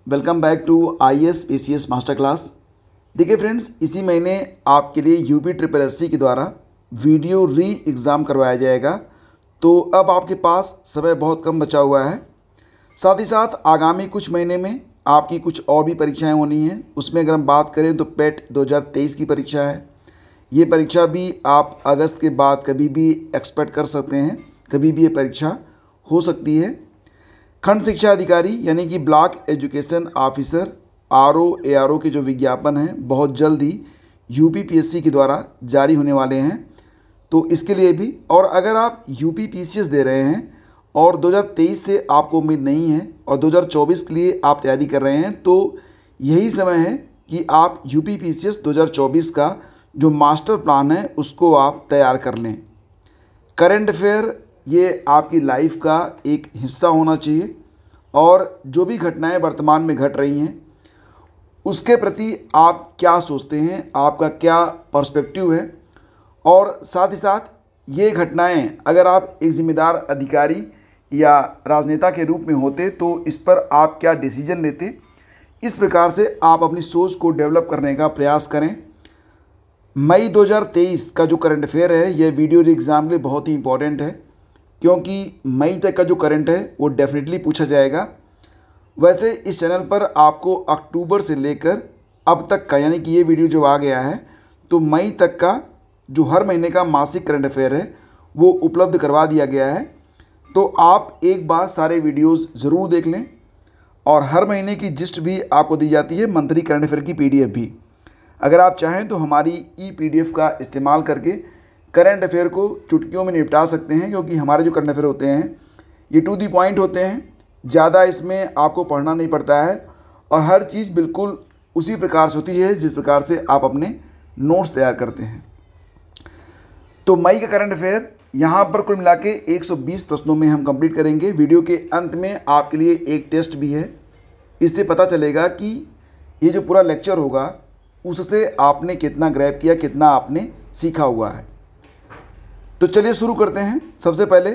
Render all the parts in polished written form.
Welcome back to IAS PCS master class. देखिए friends, इसी महीने आपके लिए यूपी ट्रिपल एससी के द्वारा वीडियो री एग्ज़ाम करवाया जाएगा। तो अब आपके पास समय बहुत कम बचा हुआ है। साथ ही साथ आगामी कुछ महीने में आपकी कुछ और भी परीक्षाएं होनी हैं। उसमें अगर हम बात करें तो पेट 2023 की परीक्षा है। ये परीक्षा भी आप अगस्त के बाद कभी भी एक्सपेक्ट कर सकते हैं, कभी भी ये परीक्षा हो सकती है। खंड शिक्षा अधिकारी यानी कि block education officer RO ARO के जो विज्ञापन हैं बहुत जल्द ही UPPSC के द्वारा जारी होने वाले हैं। तो इसके लिए भी, और अगर आप UPPCS दे रहे हैं और 2023 से आपको उम्मीद नहीं है और 2024 के लिए आप तैयारी कर रहे हैं, तो यही समय है कि आप UPPCS 2024 का जो मास्टर प्लान है उसको आप तैयार कर लें। करंट अफेयर ये आपकी लाइफ का एक हिस्सा होना चाहिए और जो भी घटनाएं वर्तमान में घट रही हैं उसके प्रति आप क्या सोचते हैं, आपका क्या पर्सपेक्टिव है, और साथ ही साथ ये घटनाएं अगर आप एक जिम्मेदार अधिकारी या राजनेता के रूप में होते तो इस पर आप क्या डिसीजन लेते। इस प्रकार से आप अपनी सोच को डेवलप करने का प्रयास करें। मई 2023 का जो करंट अफेयर है यह वीडियो एग्ज़ाम के लिए बहुत ही इंपॉर्टेंट है, क्योंकि मई तक का जो करंट है वो डेफिनेटली पूछा जाएगा। वैसे इस चैनल पर आपको अक्टूबर से लेकर अब तक का, यानी कि ये वीडियो जो आ गया है तो मई तक का जो हर महीने का मासिक करंट अफेयर है वो उपलब्ध करवा दिया गया है। तो आप एक बार सारे वीडियोस ज़रूर देख लें, और हर महीने की जिस्ट भी आपको दी जाती है, मंथली करंट अफेयर की PDF भी। अगर आप चाहें तो हमारी PDF का इस्तेमाल करके करंट अफेयर को चुटकियों में निपटा सकते हैं, क्योंकि हमारे जो करंट अफेयर होते हैं ये टू दी पॉइंट होते हैं, ज़्यादा इसमें आपको पढ़ना नहीं पड़ता है और हर चीज़ बिल्कुल उसी प्रकार से होती है जिस प्रकार से आप अपने नोट्स तैयार करते हैं। तो मई का करंट अफेयर यहाँ पर कुल मिला के 120 प्रश्नों में हम कंप्लीट करेंगे। वीडियो के अंत में आपके लिए एक टेस्ट भी है, इससे पता चलेगा कि ये जो पूरा लेक्चर होगा उससे आपने कितना ग्रैब किया, कितना आपने सीखा हुआ है। तो चलिए शुरू करते हैं। सबसे पहले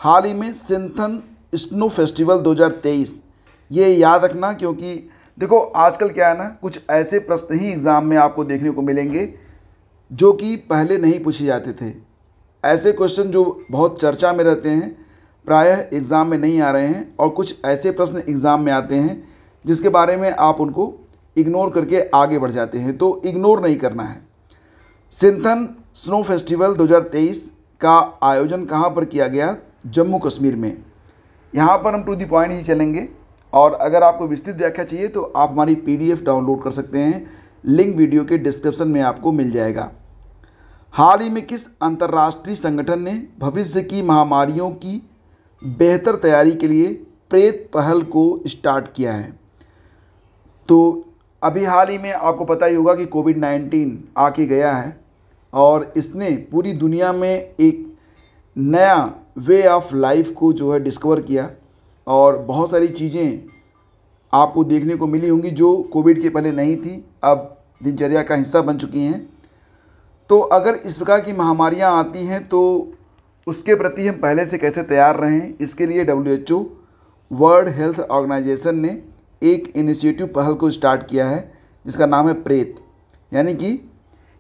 हाल ही में सिंथन स्नो फेस्टिवल 2023, ये याद रखना, क्योंकि देखो आजकल क्या है ना, कुछ ऐसे प्रश्न ही एग्ज़ाम में आपको देखने को मिलेंगे जो कि पहले नहीं पूछे जाते थे। ऐसे क्वेश्चन जो बहुत चर्चा में रहते हैं प्रायः एग्ज़ाम में नहीं आ रहे हैं, और कुछ ऐसे प्रश्न एग्ज़ाम में आते हैं जिसके बारे में आप उनको इग्नोर करके आगे बढ़ जाते हैं, तो इग्नोर नहीं करना है। सिंथन स्नो फेस्टिवल 2023 का आयोजन कहाँ पर किया गया? जम्मू कश्मीर में। यहाँ पर हम टू दी पॉइंट ही चलेंगे, और अगर आपको विस्तृत व्याख्या चाहिए तो आप हमारी PDF डाउनलोड कर सकते हैं, लिंक वीडियो के डिस्क्रिप्शन में आपको मिल जाएगा। हाल ही में किस अंतर्राष्ट्रीय संगठन ने भविष्य की महामारियों की बेहतर तैयारी के लिए प्रेत पहल को स्टार्ट किया है? तो अभी हाल ही में आपको पता ही होगा कि कोविड-19 आके गया है और इसने पूरी दुनिया में एक नया वे ऑफ लाइफ को जो है डिस्कवर किया, और बहुत सारी चीज़ें आपको देखने को मिली होंगी जो कोविड के पहले नहीं थी, अब दिनचर्या का हिस्सा बन चुकी हैं। तो अगर इस प्रकार की महामारियां आती हैं तो उसके प्रति हम पहले से कैसे तैयार रहें, इसके लिए WHO वर्ल्ड हेल्थ ऑर्गेनाइजेशन ने एक इनिशिएटिव पहल को स्टार्ट किया है जिसका नाम है प्रेत। यानी कि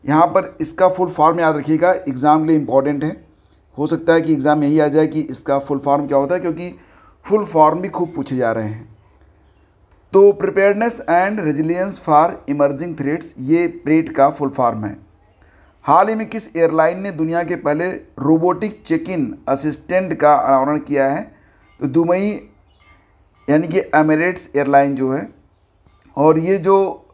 यहाँ पर इसका फुल फॉर्म याद रखिएगा, एग्ज़ाम के लिए इम्पॉर्टेंट है। हो सकता है कि एग्ज़ाम यही आ जाए कि इसका फुल फॉर्म क्या होता है, क्योंकि फुल फॉर्म भी खूब पूछे जा रहे हैं। तो preparedness and resilience for emerging threats, ये प्रेट का फुल फॉर्म है। हाल ही में किस एयरलाइन ने दुनिया के पहले रोबोटिक चेक इन असिस्टेंट का अनावरण किया है? तो दुबई यानी कि एमिरेट्स एयरलाइन जो है, और ये जो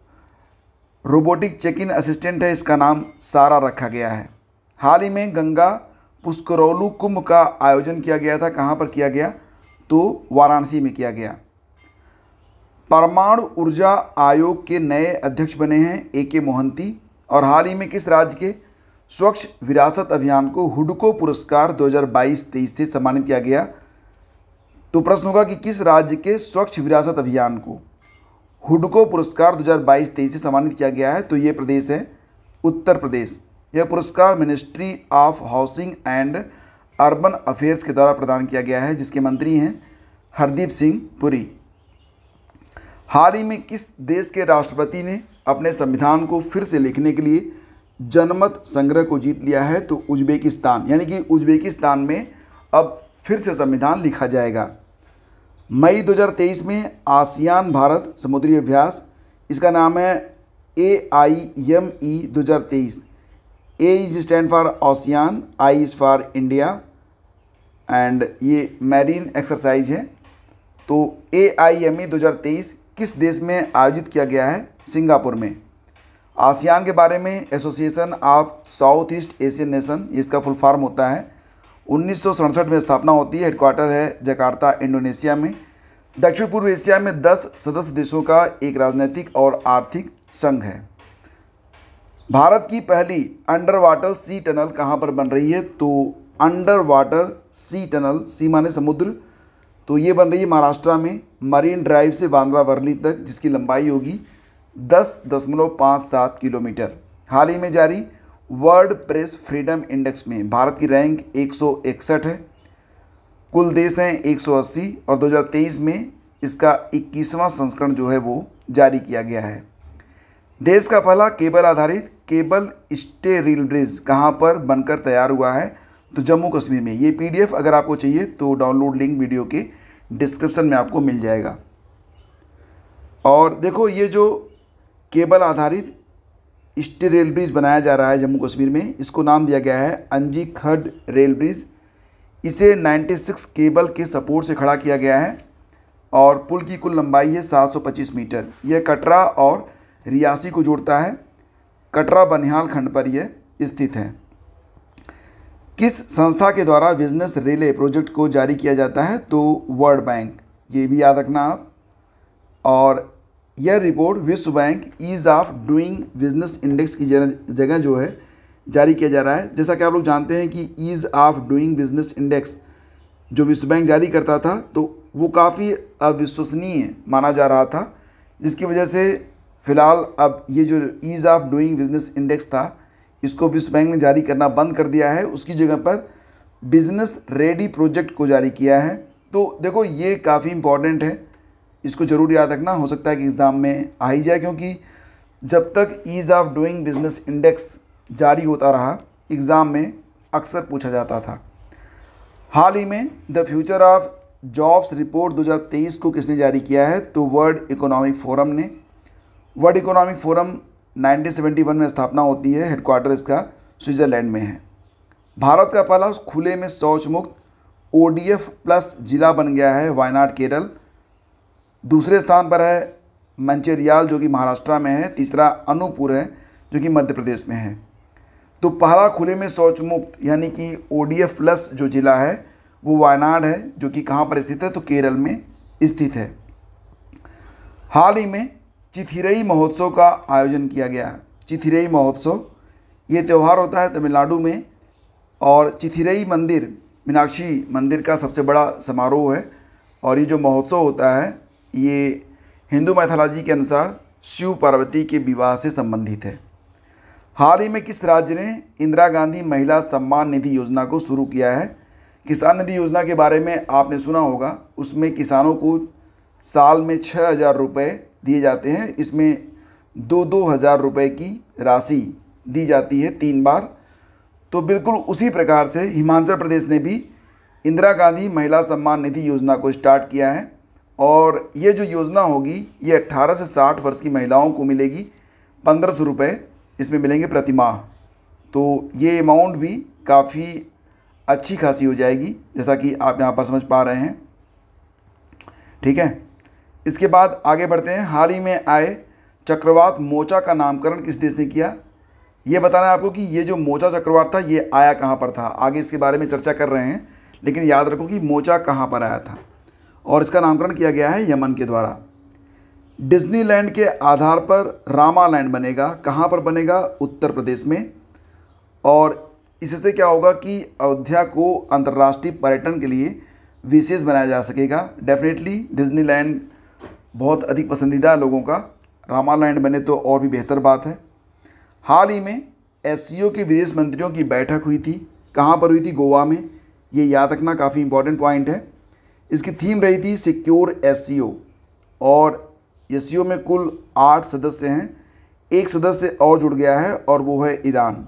रोबोटिक चेक इन असिस्टेंट है इसका नाम सारा रखा गया है। हाल ही में गंगा पुष्करोलु कुंभ का आयोजन किया गया था। कहाँ पर किया गया? तो वाराणसी में किया गया। परमाणु ऊर्जा आयोग के नए अध्यक्ष बने हैं AK मोहंती, और हाल ही में किस राज्य के स्वच्छ विरासत अभियान को हुडको पुरस्कार 2022-23 से सम्मानित किया गया? तो प्रश्न होगा कि किस राज्य के स्वच्छ विरासत अभियान को हुडको पुरस्कार 2022-23 से सम्मानित किया गया है? तो ये प्रदेश है उत्तर प्रदेश। यह पुरस्कार ministry of housing and urban affairs के द्वारा प्रदान किया गया है, जिसके मंत्री हैं हरदीप सिंह पुरी। हाल ही में किस देश के राष्ट्रपति ने अपने संविधान को फिर से लिखने के लिए जनमत संग्रह को जीत लिया है? तो उज्बेकिस्तान, यानी कि उज्बेकिस्तान में अब फिर से संविधान लिखा जाएगा। मई 2023 में आसियान भारत समुद्री अभ्यास, इसका नाम है AIME 2023। A is stand for ocean, I is for India and ये मैरीन एक्सरसाइज है। तो AIME 2023 किस देश में आयोजित किया गया है? सिंगापुर में। आसियान के बारे में association of south east Asian nation, इसका फुल फॉर्म होता है। 1967 में स्थापना होती है। हेडक्वार्टर है जकार्ता, इंडोनेशिया में। दक्षिण पूर्व एशिया में 10 सदस्य देशों का एक राजनीतिक और आर्थिक संघ है। भारत की पहली अंडर वाटर सी टनल कहाँ पर बन रही है? तो अंडर वाटर सी टनल, सी माने समुद्र, तो ये बन रही है महाराष्ट्र में मरीन ड्राइव से बांद्रा वर्ली तक, जिसकी लंबाई होगी 10.57 किलोमीटर। हाल ही में जारी वर्ल्ड प्रेस फ्रीडम इंडेक्स में भारत की रैंक 161 है। कुल देश हैं 180 और 2023 में इसका 21वां संस्करण जो है वो जारी किया गया है। देश का पहला केबल आधारित केबल स्टे रेल ब्रिज कहाँ पर बनकर तैयार हुआ है? तो जम्मू कश्मीर में। ये PDF अगर आपको चाहिए तो डाउनलोड लिंक वीडियो के डिस्क्रिप्शन में आपको मिल जाएगा। और देखो, ये जो केबल आधारित स्टे रेल ब्रिज बनाया जा रहा है जम्मू कश्मीर में, इसको नाम दिया गया है अंजी खड रेल ब्रिज। इसे 96 केबल के सपोर्ट से खड़ा किया गया है और पुल की कुल लंबाई है 725 मीटर। यह कटरा और रियासी को जोड़ता है। कटरा बनिहाल खंड पर यह स्थित है। किस संस्था के द्वारा बिजनेस रिले प्रोजेक्ट को जारी किया जाता है? तो वर्ल्ड बैंक, ये भी याद रखना आप। और यह रिपोर्ट विश्व bank ease of doing business index की जगह जो है जारी किया जा रहा है। जैसा कि आप लोग जानते हैं कि ease of doing business index जो विश्व बैंक जारी करता था, तो वो काफ़ी अविश्वसनीय माना जा रहा था, जिसकी वजह से फ़िलहाल अब ये जो ease of doing business index था, इसको विश्व बैंक ने जारी करना बंद कर दिया है। उसकी जगह पर बिजनेस रेडी प्रोजेक्ट को जारी किया है। तो देखो, ये काफ़ी इंपॉर्टेंट है, इसको ज़रूर याद रखना। हो सकता है कि एग्ज़ाम में आ ही जाए, क्योंकि जब तक ease of doing business index जारी होता रहा, एग्ज़ाम में अक्सर पूछा जाता था। हाल ही में the future of jobs report 2023 को किसने जारी किया है? तो वर्ल्ड इकोनॉमिक फोरम ने। वर्ल्ड इकोनॉमिक फोरम 1971 में स्थापना होती है। हेडक्वार्टर इसका स्विट्ज़रलैंड में है। भारत का पहला खुले में शौच मुक्त ODF+ जिला बन गया है वायनाड, केरल। दूसरे स्थान पर है मंचेरियाल जो कि महाराष्ट्र में है। तीसरा अनूपपुर है जो कि मध्य प्रदेश में है। तो पहला खुले में शौच मुक्त यानी कि ODF+ जो जिला है वो वायनाड है, जो कि कहाँ पर स्थित है? तो केरल में स्थित है। हाल ही में चिथिरई महोत्सव का आयोजन किया गया। चिथिरई महोत्सव ये त्यौहार होता है तमिलनाडु में, और चिथिरई मंदिर मीनाक्षी मंदिर का सबसे बड़ा समारोह है। और ये जो महोत्सव होता है ये हिंदू मैथोलॉजी के अनुसार शिव पार्वती के विवाह से संबंधित है। हाल ही में किस राज्य ने इंदिरा गांधी महिला सम्मान निधि योजना को शुरू किया है? किसान निधि योजना के बारे में आपने सुना होगा। उसमें किसानों को साल में 6,000 रुपये दिए जाते हैं। इसमें 2-2 हज़ार रुपये की राशि दी जाती है 3 बार। तो बिल्कुल उसी प्रकार से हिमाचल प्रदेश ने भी इंदिरा गांधी महिला सम्मान निधि योजना को स्टार्ट किया है। और ये जो योजना होगी ये 18 से 60 वर्ष की महिलाओं को मिलेगी। 1500 रुपये इसमें मिलेंगे प्रति माह। तो ये अमाउंट भी काफ़ी अच्छी खासी हो जाएगी, जैसा कि आप यहाँ पर समझ पा रहे हैं। ठीक है, इसके बाद आगे बढ़ते हैं। हाल ही में आए चक्रवात मोचा का नामकरण किस देश ने किया? ये बताना है आपको कि ये जो मोचा चक्रवात था ये आया कहाँ पर था। आगे इसके बारे में चर्चा कर रहे हैं, लेकिन याद रखो कि मोचा कहाँ पर आया था। और इसका नामकरण किया गया है यमन के द्वारा। डिज्नीलैंड के आधार पर रामालैंड बनेगा। कहाँ पर बनेगा? उत्तर प्रदेश में। और इससे क्या होगा कि अयोध्या को अंतर्राष्ट्रीय पर्यटन के लिए विशेष बनाया जा सकेगा। डेफिनेटली डिज्नीलैंड बहुत अधिक पसंदीदा है लोगों का। रामालैंड बने तो और भी बेहतर बात है। हाल ही में SCO के विदेश मंत्रियों की बैठक हुई थी। कहाँ पर हुई थी? गोवा में। ये याद रखना, काफ़ी इंपॉर्टेंट पॉइंट है। इसकी थीम रही थी सिक्योर SCO। और एससीओ में कुल 8 सदस्य हैं, एक सदस्य और जुड़ गया है और वो है ईरान।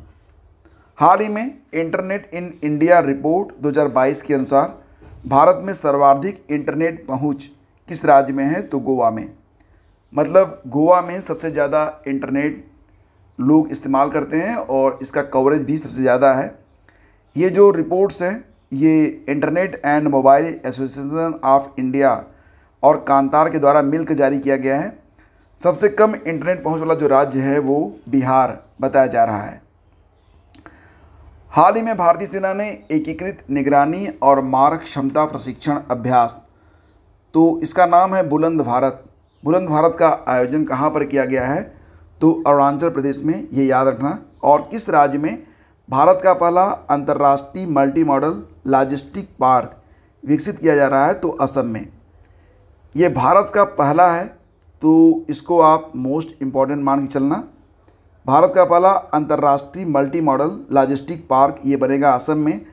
हाल ही में इंटरनेट इन इंडिया रिपोर्ट 2022 के अनुसार भारत में सर्वाधिक इंटरनेट पहुंच किस राज्य में है, तो गोवा में। मतलब गोवा में सबसे ज़्यादा इंटरनेट लोग इस्तेमाल करते हैं और इसका कवरेज भी सबसे ज़्यादा है। ये जो रिपोर्ट्स हैं ये internet and mobile association of India और कांतार के द्वारा मिलकर जारी किया गया है। सबसे कम इंटरनेट पहुंच वाला जो राज्य है वो बिहार बताया जा रहा है। हाल ही में भारतीय सेना ने एकीकृत निगरानी और मारक क्षमता प्रशिक्षण अभ्यास, तो इसका नाम है बुलंद भारत। बुलंद भारत का आयोजन कहाँ पर किया गया है, तो अरुणाचल प्रदेश में, ये याद रखना। और किस राज्य में भारत का पहला अंतर्राष्ट्रीय मल्टी मॉडल लॉजिस्टिक पार्क विकसित किया जा रहा है, तो असम में। ये भारत का पहला है, तो इसको आप मोस्ट इम्पॉर्टेंट मान के चलना। भारत का पहला अंतर्राष्ट्रीय मल्टी मॉडल लॉजिस्टिक पार्क ये बनेगा असम में।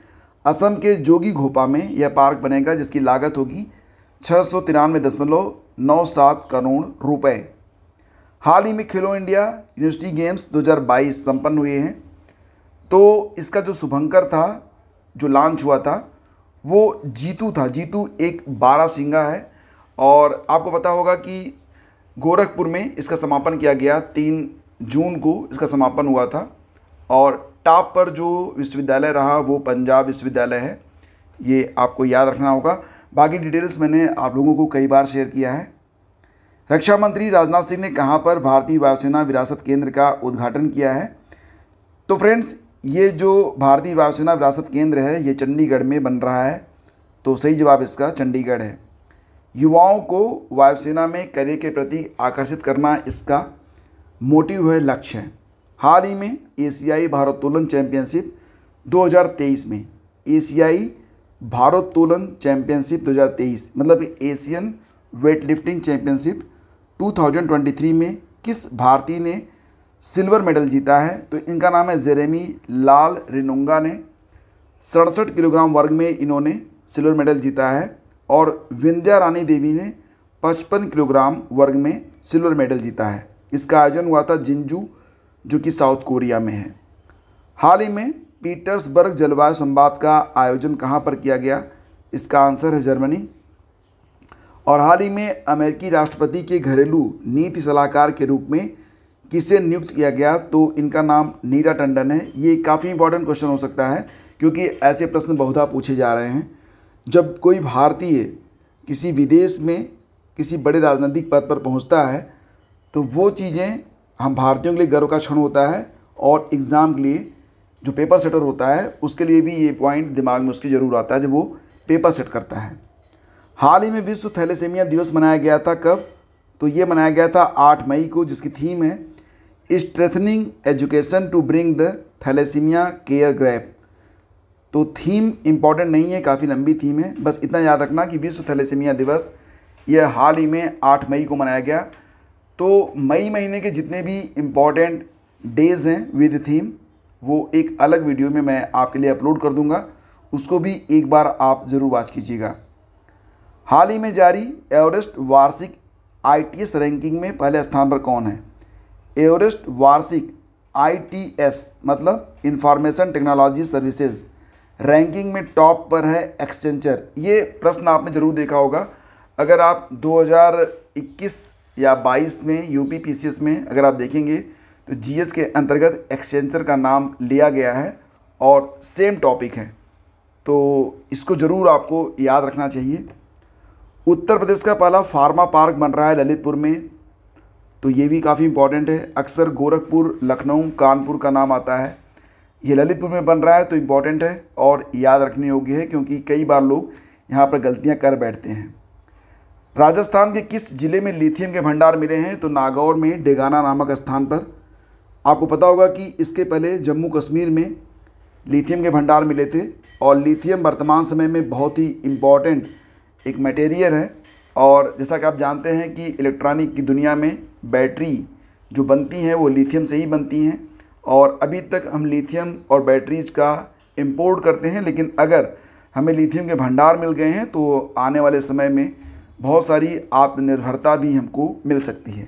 असम के जोगीघोपा में यह पार्क बनेगा, जिसकी लागत होगी 693.97 करोड़ रुपए। हाल ही में खेलो इंडिया यूनिवर्सिटी गेम्स 2022 संपन्न हुए हैं। तो इसका जो शुभंकर था, जो लॉन्च हुआ था, वो जीतू था। जीतू एक बारहसिंगा है और आपको पता होगा कि गोरखपुर में इसका समापन किया गया। 3 जून को इसका समापन हुआ था और टॉप पर जो विश्वविद्यालय रहा वो पंजाब विश्वविद्यालय है, ये आपको याद रखना होगा। बाकी डिटेल्स मैंने आप लोगों को कई बार शेयर किया है। रक्षा मंत्री राजनाथ सिंह ने कहाँ पर भारतीय वायुसेना विरासत केंद्र का उद्घाटन किया है, तो फ्रेंड्स ये जो भारतीय वायुसेना विरासत केंद्र है ये चंडीगढ़ में बन रहा है, तो सही जवाब इसका चंडीगढ़ है। युवाओं को वायुसेना में करियर के प्रति आकर्षित करना इसका मोटिव है, लक्ष्य है। हाल ही में एशियाई भारोत्तोलन चैंपियनशिप 2023 में, एशियाई भारोत्तोलन चैंपियनशिप 2023 मतलब एशियन वेटलिफ्टिंग चैंपियनशिप 2023 में किस भारतीय ने सिल्वर मेडल जीता है, तो इनका नाम है जेरेमी लाल रिनुंगा ने। 67 किलोग्राम वर्ग में इन्होंने सिल्वर मेडल जीता है और विंध्या रानी देवी ने 55 किलोग्राम वर्ग में सिल्वर मेडल जीता है। इसका आयोजन हुआ था जिंजू, जो कि साउथ कोरिया में है। हाल ही में पीटर्सबर्ग जलवायु संवाद का आयोजन कहाँ पर किया गया, इसका आंसर है जर्मनी। और हाल ही में अमेरिकी राष्ट्रपति के घरेलू नीति सलाहकार के रूप में किसे नियुक्त किया गया, तो इनका नाम नीरा टंडन है। ये काफ़ी इंपॉर्टेंट क्वेश्चन हो सकता है क्योंकि ऐसे प्रश्न बहुधा पूछे जा रहे हैं। जब कोई भारतीय किसी विदेश में किसी बड़े राजनीतिक पद पर पहुंचता है तो वो चीज़ें हम भारतीयों के लिए गर्व का क्षण होता है और एग्ज़ाम के लिए जो पेपर सेटर होता है उसके लिए भी ये पॉइंट दिमाग में उसकी ज़रूर आता है जब वो पेपर सेट करता है। हाल ही में विश्व थैलेसीमिया दिवस मनाया गया था, कब, तो ये मनाया गया था 8 मई को, जिसकी थीम है strengthening education to bring the thalassemia care gap. तो थीम इम्पॉर्टेंट नहीं है, काफ़ी लंबी थीम है, बस इतना याद रखना कि विश्व थैलेसीमिया दिवस यह हाल ही में 8 मई को मनाया गया। तो मई महीने के जितने भी इम्पॉर्टेंट डेज़ हैं विद थीम वो एक अलग वीडियो में मैं आपके लिए अपलोड कर दूंगा, उसको भी एक बार आप ज़रूर वॉच कीजिएगा। हाल ही में जारी एवरेस्ट वार्षिक ITS रैंकिंग में पहले स्थान पर कौन है? एवरेस्ट वार्षिक ITS मतलब इंफॉर्मेशन टेक्नोलॉजी सर्विसेज रैंकिंग में टॉप पर है एक्सेंचर। ये प्रश्न आपने ज़रूर देखा होगा। अगर आप 2021 या 22 में UPPCS में अगर आप देखेंगे तो GS के अंतर्गत एक्सेंचर का नाम लिया गया है और सेम टॉपिक है, तो इसको ज़रूर आपको याद रखना चाहिए। उत्तर प्रदेश का पहला फार्मा पार्क बन रहा है ललितपुर में, तो ये भी काफ़ी इम्पॉर्टेंट है। अक्सर गोरखपुर, लखनऊ, कानपुर का नाम आता है, ये ललितपुर में बन रहा है तो इम्पॉर्टेंट है और याद रखने योग्य है क्योंकि कई बार लोग यहाँ पर गलतियाँ कर बैठते हैं। राजस्थान के किस जिले में लिथियम के भंडार मिले हैं? तो नागौर में डेगाना नामक स्थान पर। आपको पता होगा कि इसके पहले जम्मू कश्मीर में लिथियम के भंडार मिले थे और लिथियम वर्तमान समय में बहुत ही इम्पॉर्टेंट एक मटेरियल है। और जैसा कि आप जानते हैं कि इलेक्ट्रॉनिक की दुनिया में बैटरी जो बनती हैं वो लिथियम से ही बनती हैं और अभी तक हम लिथियम और बैटरीज का इंपोर्ट करते हैं, लेकिन अगर हमें लिथियम के भंडार मिल गए हैं तो आने वाले समय में बहुत सारी आत्मनिर्भरता भी हमको मिल सकती है।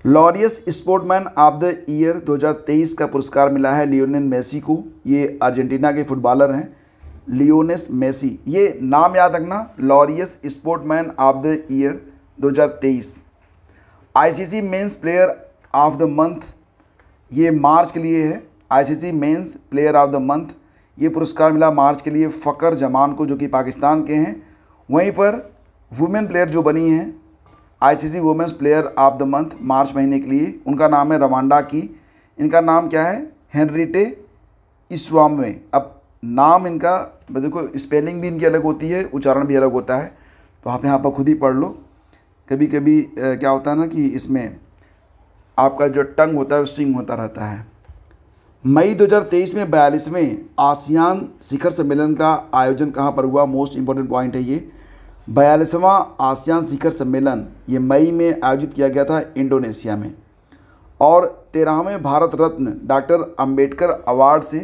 Laureus sportsman of the year 2023 का पुरस्कार मिला है लियोनेल मेसी को। ये अर्जेंटीना के फुटबॉलर हैं, लियोनेस मेसी। ये नाम याद रखना, Laureus sportsman of the year 2023। ICC men's player of the month, ये मार्च के लिए है। ICC men's player of the month ये पुरस्कार मिला मार्च के लिए फ़कर जमान को, जो कि पाकिस्तान के हैं। वहीं पर वुमेन प्लेयर जो बनी हैं ICC women's player of the month March महीने के लिए, उनका नाम है रवांडा की। इनका नाम क्या है? हेनरिटे इस्वाम्वे। अब नाम इनका देखो, स्पेलिंग भी इनकी अलग होती है, उच्चारण भी अलग होता है, तो आप यहाँ पर खुद ही पढ़ लो। कभी कभी क्या होता है ना कि इसमें आपका जो टंग होता है वो स्विंग होता रहता है। मई 2023 में 42वें आसियान शिखर सम्मेलन का आयोजन कहाँ पर हुआ? मोस्ट इम्पोर्टेंट पॉइंट है ये। 42वां आसियान शिखर सम्मेलन ये मई में आयोजित किया गया था इंडोनेशिया में। और 13वें भारत रत्न डॉक्टर अंबेडकर अवार्ड से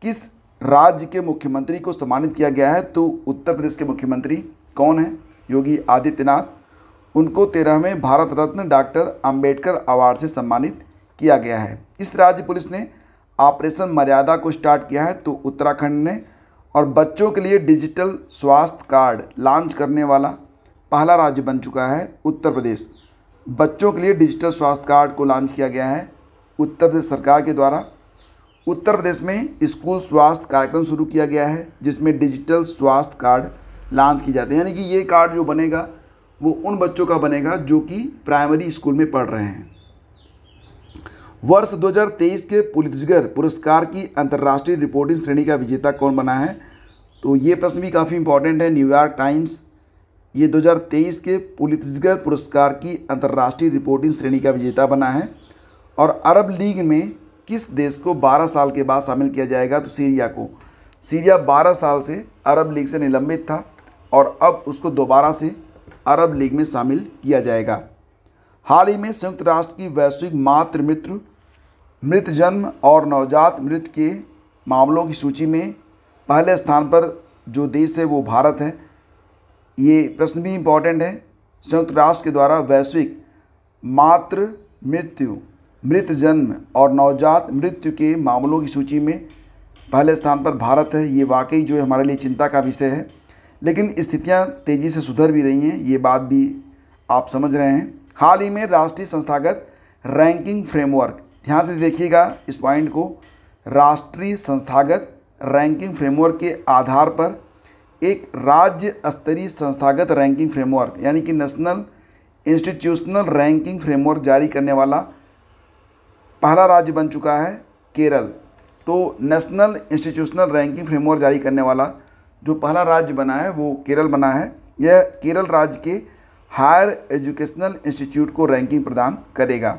किस राज्य के मुख्यमंत्री को सम्मानित किया गया है? तो उत्तर प्रदेश के मुख्यमंत्री कौन है? योगी आदित्यनाथ। उनको 13वें भारत रत्न डॉक्टर अंबेडकर अवार्ड से सम्मानित किया गया है। इस राज्य पुलिस ने ऑपरेशन मर्यादा को स्टार्ट किया है, तो उत्तराखंड ने। और बच्चों के लिए डिजिटल स्वास्थ्य कार्ड लॉन्च करने वाला पहला राज्य बन चुका है उत्तर प्रदेश। बच्चों के लिए डिजिटल स्वास्थ्य कार्ड को लॉन्च किया गया है उत्तर प्रदेश सरकार के द्वारा। उत्तर प्रदेश में स्कूल स्वास्थ्य कार्यक्रम शुरू किया गया है, जिसमें डिजिटल स्वास्थ्य कार्ड लॉन्च की जाते हैं। यानी कि ये कार्ड जो बनेगा वो उन बच्चों का बनेगा जो कि प्राइमरी स्कूल में पढ़ रहे हैं। वर्ष 2023 के पुलित्ज़र पुरस्कार की अंतर्राष्ट्रीय रिपोर्टिंग श्रेणी का विजेता कौन बना है? तो ये प्रश्न भी काफ़ी इंपॉर्टेंट है। न्यूयॉर्क टाइम्स ये 2023 के पुलित्ज़र पुरस्कार की अंतर्राष्ट्रीय रिपोर्टिंग श्रेणी का विजेता बना है। और अरब लीग में किस देश को 12 साल के बाद शामिल किया जाएगा? तो सीरिया को। सीरिया 12 साल से अरब लीग से निलंबित था और अब उसको दोबारा से अरब लीग में शामिल किया जाएगा। हाल ही में संयुक्त राष्ट्र की वैश्विक मातृ मृत्यु, मृत जन्म और नवजात मृत्यु के मामलों की सूची में पहले स्थान पर जो देश है वो भारत है। ये प्रश्न भी इम्पॉर्टेंट है। संयुक्त राष्ट्र के द्वारा वैश्विक मातृ मृत्यु, मृत जन्म और नवजात मृत्यु के मामलों की सूची में पहले स्थान पर भारत है। ये वाकई जो है हमारे लिए चिंता का विषय है, लेकिन स्थितियां तेज़ी से सुधर भी रही हैं, ये बात भी आप समझ रहे हैं। हाल ही में राष्ट्रीय संस्थागत रैंकिंग फ्रेमवर्क, ध्यान से देखिएगा इस पॉइंट को, राष्ट्रीय संस्थागत रैंकिंग फ्रेमवर्क के आधार पर एक राज्य स्तरीय संस्थागत रैंकिंग फ्रेमवर्क यानी कि नेशनल इंस्टीट्यूशनल रैंकिंग फ्रेमवर्क जारी करने वाला पहला राज्य बन चुका है केरल। तो नेशनल इंस्टीट्यूशनल रैंकिंग फ्रेमवर्क जारी करने वाला जो पहला राज्य बना है वो केरल बना है। यह केरल राज्य के हायर एजुकेशनल इंस्टीट्यूट को रैंकिंग प्रदान करेगा।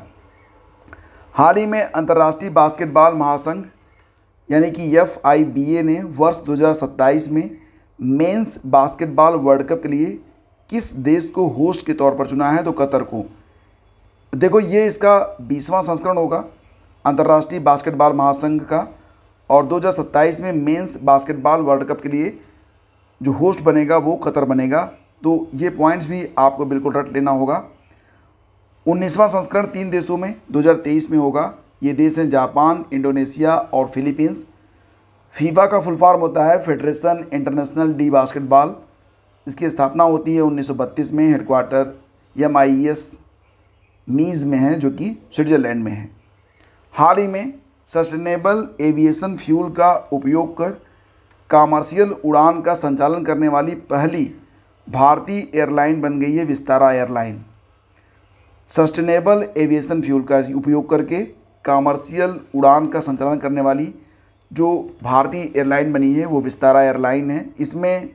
हाल ही में अंतर्राष्ट्रीय बास्केटबॉल महासंघ यानी कि FIBA ने वर्ष 2027 में मेंस बास्केटबॉल वर्ल्ड कप के लिए किस देश को होस्ट के तौर पर चुना है? तो कतर को। देखो ये इसका 20वां संस्करण होगा अंतर्राष्ट्रीय बास्केटबॉल महासंघ का, और 2027 में मेंस बास्केटबॉल वर्ल्ड कप के लिए जो होस्ट बनेगा वो कतर बनेगा। तो ये पॉइंट्स भी आपको बिल्कुल रट लेना होगा। 19वां संस्करण 3 देशों में 2023 में होगा। ये देश हैं जापान, इंडोनेशिया और फिलीपींस। फीफा का फुल फॉर्म होता है फेडरेशन इंटरनेशनल डी बास्केटबॉल। इसकी स्थापना होती है 1932 में। हेडक्वार्टर MIES मीज़ में है जो कि स्विट्ज़रलैंड में है। हाल ही में सस्टेनेबल एविएशन फ्यूल का उपयोग कर कमर्शियल उड़ान का संचालन करने वाली पहली भारतीय एयरलाइन बन गई है Vistara airline. Sustainable aviation fuel का उपयोग करके कमर्शियल उड़ान का संचालन करने वाली जो भारतीय एयरलाइन बनी है वो विस्तारा एयरलाइन है। इसमें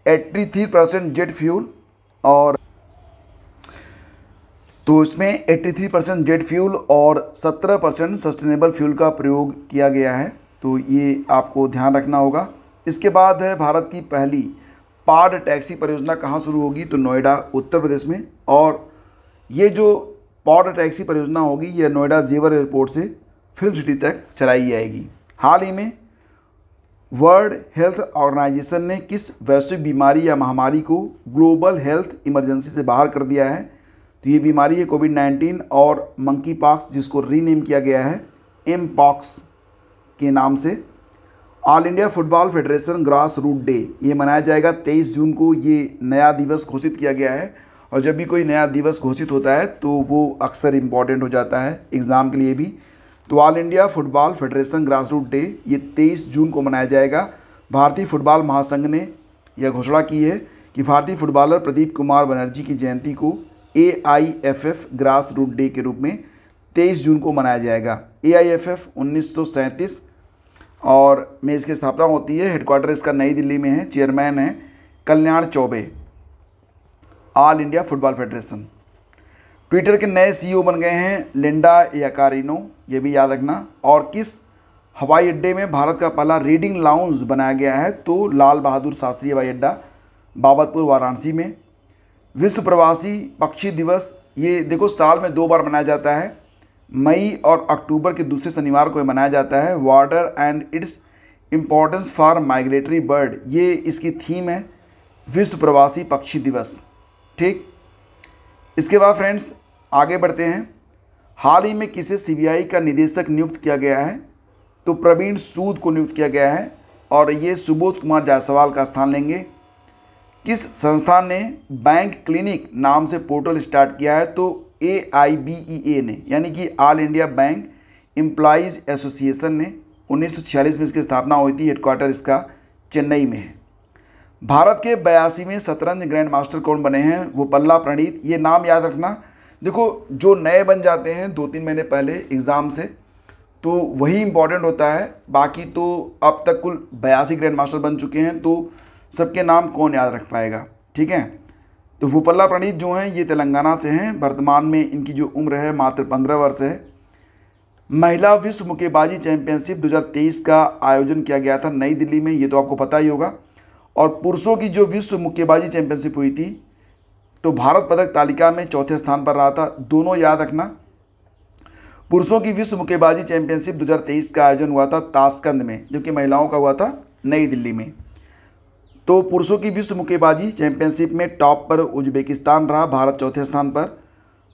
83% जेट फ्यूल और 17% सस्टेनेबल फ्यूल का प्रयोग किया गया है। तो ये आपको ध्यान रखना होगा। इसके बाद है भारत की पहली पाड टैक्सी परियोजना कहाँ शुरू होगी? तो नोएडा उत्तर प्रदेश में। और ये जो पाड टैक्सी परियोजना होगी ये नोएडा जेवर एयरपोर्ट से फिल्म सिटी तक चलाई जाएगी। हाल ही में वर्ल्ड हेल्थ ऑर्गेनाइजेशन ने किस वैश्विक बीमारी या महामारी को ग्लोबल हेल्थ इमरजेंसी से बाहर कर दिया है? तो ये बीमारी है कोविड-19 और मंकी पॉक्स, जिसको रीनेम किया गया है एम पॉक्स के नाम से। All India football federation grass root day ये मनाया जाएगा 23 जून को। ये नया दिवस घोषित किया गया है और जब भी कोई नया दिवस घोषित होता है तो वो अक्सर इम्पॉर्टेंट हो जाता है एग्ज़ाम के लिए भी। तो all India football federation grass root day ये 23 जून को मनाया जाएगा। भारतीय फुटबॉल महासंघ ने यह घोषणा की है कि भारतीय फुटबॉलर प्रदीप कुमार बनर्जी की जयंती को AIFF ग्रास रूट डे के रूप में 23 जून को मनाया जाएगा। AIFF 1937 और में इसकी स्थापना होती है। हेडक्वार्टर इसका नई दिल्ली में है। चेयरमैन है Kalyan Chaubey. All India football federation. Twitter के नए CEO बन गए हैं लिंडा याकारिनो, ये भी याद रखना। और किस हवाई अड्डे में भारत का पहला रीडिंग लाउंज बनाया गया है? तो लाल बहादुर शास्त्री हवाई अड्डा, बाबतपुर, वाराणसी में। विश्व प्रवासी पक्षी दिवस ये देखो साल में 2 बार मनाया जाता है, मई और अक्टूबर के दूसरे शनिवार को मनाया जाता है। Water and its importance for migratory bird, ये इसकी थीम है, विश्व प्रवासी पक्षी दिवस। ठीक, इसके बाद फ्रेंड्स आगे बढ़ते हैं। हाल ही में किसे CBI का निदेशक नियुक्त किया गया है? तो प्रवीण सूद को नियुक्त किया गया है और ये सुबोध कुमार जायसवाल का स्थान लेंगे। किस संस्थान ने बैंक क्लिनिक नाम से पोर्टल स्टार्ट किया है? तो AIBEA ने, यानी कि all India bank employees association ने 1946 में इसकी स्थापना हुई थी। हेडक्वार्टर इसका चेन्नई में है। भारत के 82वें शतरंज ग्रैंड मास्टर कौन बने हैं? वो पल्ला प्रणीत। ये नाम याद रखना। देखो जो नए बन जाते हैं 2-3 महीने पहले एग्ज़ाम से तो वही इम्पॉर्टेंट होता है, बाकी तो अब तक कुल 82 ग्रैंड मास्टर बन चुके हैं तो सबके नाम कौन याद रख पाएगा? ठीक है, तो वो पल्ला प्रणीत जो हैं ये तेलंगाना से हैं। वर्तमान में इनकी जो उम्र है मात्र 15 वर्ष है। महिला विश्व मुक्केबाजी चैंपियनशिप 2023 का आयोजन किया गया था नई दिल्ली में, ये तो आपको पता ही होगा। और पुरुषों की जो विश्व मुक्केबाजी चैंपियनशिप हुई थी तो भारत पदक तालिका में चौथे स्थान पर रहा था। दोनों याद रखना। पुरुषों की विश्व मुक्केबाजी चैंपियनशिप 2023 का आयोजन हुआ था ताशकंद में, जबकि महिलाओं का हुआ था नई दिल्ली में। तो पुरुषों की विश्व मुक्केबाजी चैंपियनशिप में टॉप पर उज्बेकिस्तान रहा, भारत चौथे स्थान पर।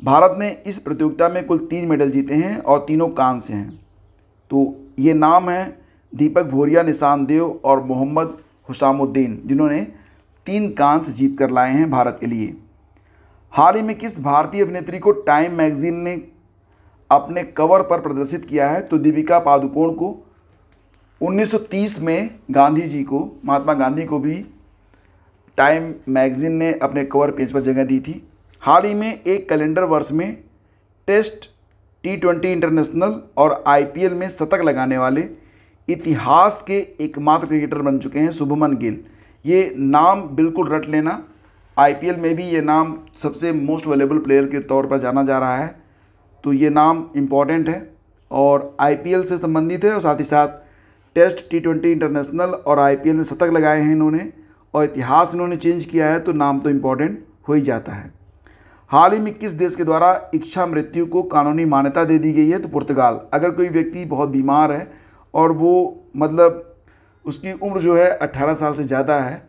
भारत ने इस प्रतियोगिता में कुल 3 मेडल जीते हैं और तीनों कांस्य हैं। तो ये नाम है दीपक भोरिया, निशान देव और मोहम्मद हुसामुद्दीन, जिन्होंने 3 कांस्य जीत कर लाए हैं भारत के लिए। हाल ही में किस भारतीय अभिनेत्री को टाइम मैगजीन ने अपने कवर पर प्रदर्शित किया है? तो दीपिका पादुकोण को। 1930 में गांधी जी को, महात्मा गांधी को भी टाइम मैगजीन ने अपने कवर पेज पर जगह दी थी। हाल ही में एक कैलेंडर वर्ष में टेस्ट, T20 इंटरनेशनल और IPL में शतक लगाने वाले इतिहास के एकमात्र क्रिकेटर बन चुके हैं शुभमन गिल। ये नाम बिल्कुल रट लेना। IPL में भी ये नाम सबसे मोस्ट वैल्यूएबल प्लेयर के तौर पर जाना जा रहा है, तो ये नाम इम्पॉर्टेंट है और IPL से संबंधित है और साथ ही साथ टेस्ट, T20 इंटरनेशनल और IPL में शतक लगाए हैं इन्होंने और इतिहास इन्होंने चेंज किया है, तो नाम तो इम्पॉर्टेंट हो ही जाता है। हाल ही में किस देश के द्वारा इच्छा मृत्यु को कानूनी मान्यता दे दी गई है? तो पुर्तगाल। अगर कोई व्यक्ति बहुत बीमार है और वो मतलब उसकी उम्र जो है 18 साल से ज़्यादा है,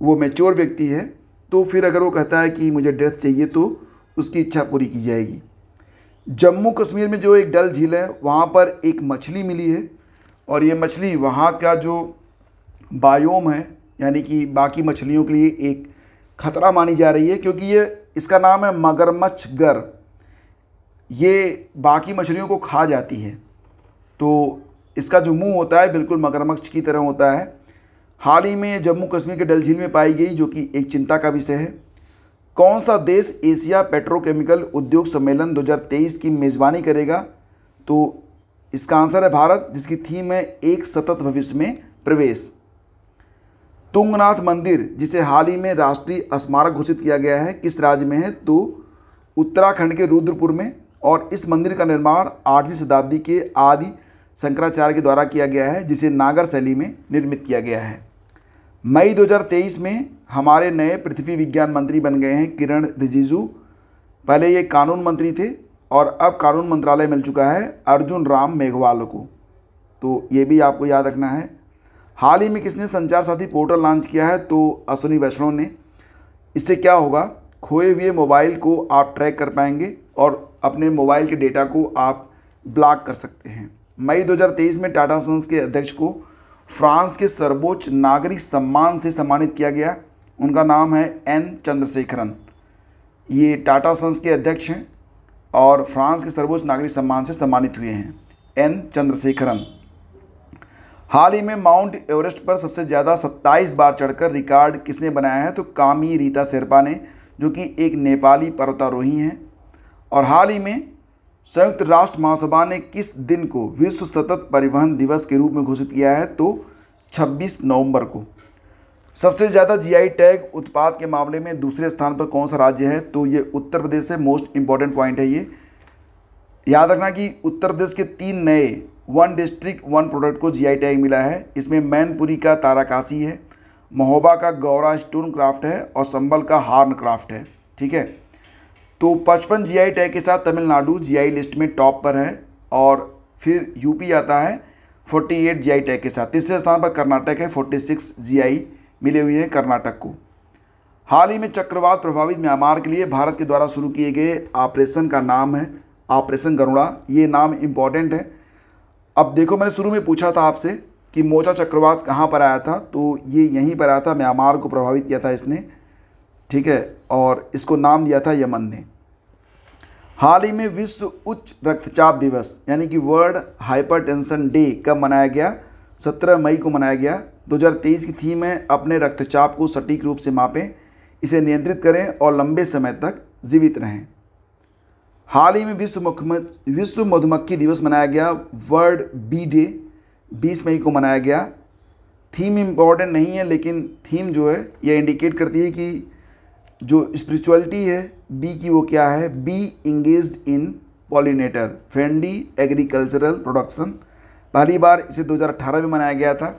वो मैच्योर व्यक्ति है, तो फिर अगर वो कहता है कि मुझे डेथ चाहिए तो उसकी इच्छा पूरी की जाएगी। जम्मू कश्मीर में जो एक डल झील है वहाँ पर एक मछली मिली है और ये मछली वहाँ का जो बायोम है, यानी कि बाकी मछलियों के लिए एक खतरा मानी जा रही है, क्योंकि ये इसका नाम है मगरमच्छगर। ये बाकी मछलियों को खा जाती है, तो इसका जो मुंह होता है बिल्कुल मगरमच्छ की तरह होता है। हाल ही में जम्मू कश्मीर के डल झील में पाई गई, जो कि एक चिंता का विषय है। कौन सा देश एशिया पेट्रोकेमिकल उद्योग सम्मेलन 2023 की मेज़बानी करेगा? तो इसका आंसर है भारत, जिसकी थीम है एक सतत भविष्य में प्रवेश। तुंगनाथ मंदिर, जिसे हाल ही में राष्ट्रीय स्मारक घोषित किया गया है, किस राज्य में है? तो उत्तराखंड के रुद्रपुर में। और इस मंदिर का निर्माण 8वीं शताब्दी के आदि शंकराचार्य के द्वारा किया गया है, जिसे नागर शैली में निर्मित किया गया है। मई 2023 में हमारे नए पृथ्वी विज्ञान मंत्री बन गए हैं किरण रिजिजू। पहले ये कानून मंत्री थे और अब कानून मंत्रालय मिल चुका है अर्जुन राम मेघवाल को, तो ये भी आपको याद रखना है। हाल ही में किसने संचार साथी पोर्टल लॉन्च किया है? तो अश्विनी वैष्णव ने। इससे क्या होगा, खोए हुए मोबाइल को आप ट्रैक कर पाएंगे और अपने मोबाइल के डेटा को आप ब्लॉक कर सकते हैं। मई 2023 में टाटा सन्स के अध्यक्ष को फ्रांस के सर्वोच्च नागरिक सम्मान से सम्मानित किया गया। उनका नाम है एन चंद्रशेखरन। ये टाटा सन्स के अध्यक्ष हैं और फ्रांस के सर्वोच्च नागरिक सम्मान से सम्मानित हुए हैं, एन चंद्रशेखरन। हाल ही में माउंट एवरेस्ट पर सबसे ज़्यादा 27 बार चढ़कर रिकॉर्ड किसने बनाया है? तो कामी रीता शेरपा ने, जो कि एक नेपाली पर्वतारोही हैं। और हाल ही में संयुक्त राष्ट्र महासभा ने किस दिन को विश्व सतत परिवहन दिवस के रूप में घोषित किया है? तो 26 नवंबर को। सबसे ज़्यादा जीआई टैग उत्पाद के मामले में दूसरे स्थान पर कौन सा राज्य है? तो ये उत्तर प्रदेश है। मोस्ट इंपॉर्टेंट पॉइंट है ये, याद रखना कि उत्तर प्रदेश के 3 नए वन डिस्ट्रिक्ट वन प्रोडक्ट को जीआई टैग मिला है। इसमें मैनपुरी का ताराकासी है, महोबा का गौरा स्टोन क्राफ्ट है और संबल का हार्न क्राफ्ट है। ठीक है, तो 55 जीआई टैग के साथ तमिलनाडु जीआई लिस्ट में टॉप पर है और फिर यूपी आता है 48 जीआई टैग के साथ। तीसरे स्थान पर कर्नाटक है, 46 जीआई मिले हुए हैं कर्नाटक को। हाल ही में चक्रवात प्रभावित म्यांमार के लिए भारत के द्वारा शुरू किए गए ऑपरेशन का नाम है ऑपरेशन गरुड़ा। ये नाम इम्पॉर्टेंट है। अब देखो, मैंने शुरू में पूछा था आपसे कि मोचा चक्रवात कहाँ पर आया था, तो ये यहीं पर आया था, म्यांमार को प्रभावित किया था इसने। ठीक है, और इसको नाम दिया था यमन ने। हाल ही में विश्व उच्च रक्तचाप दिवस यानी कि वर्ल्ड हाइपरटेंशन डे कब मनाया गया? 17 मई को मनाया गया। 2023 की थीम है अपने रक्तचाप को सटीक रूप से मापें, इसे नियंत्रित करें और लंबे समय तक जीवित रहें। हाल ही में विश्व मधुमक्खी दिवस मनाया गया, वर्ल्ड बी डे 20 मई को मनाया गया। थीम इम्पॉर्टेंट नहीं है, लेकिन थीम जो है यह इंडिकेट करती है कि जो स्पिरिचुअलिटी है बी की वो क्या है, बी इंगेज्ड इन पॉलिनेटर फ्रेंडली एग्रीकल्चरल प्रोडक्शन। पहली बार इसे 2018 में मनाया गया था।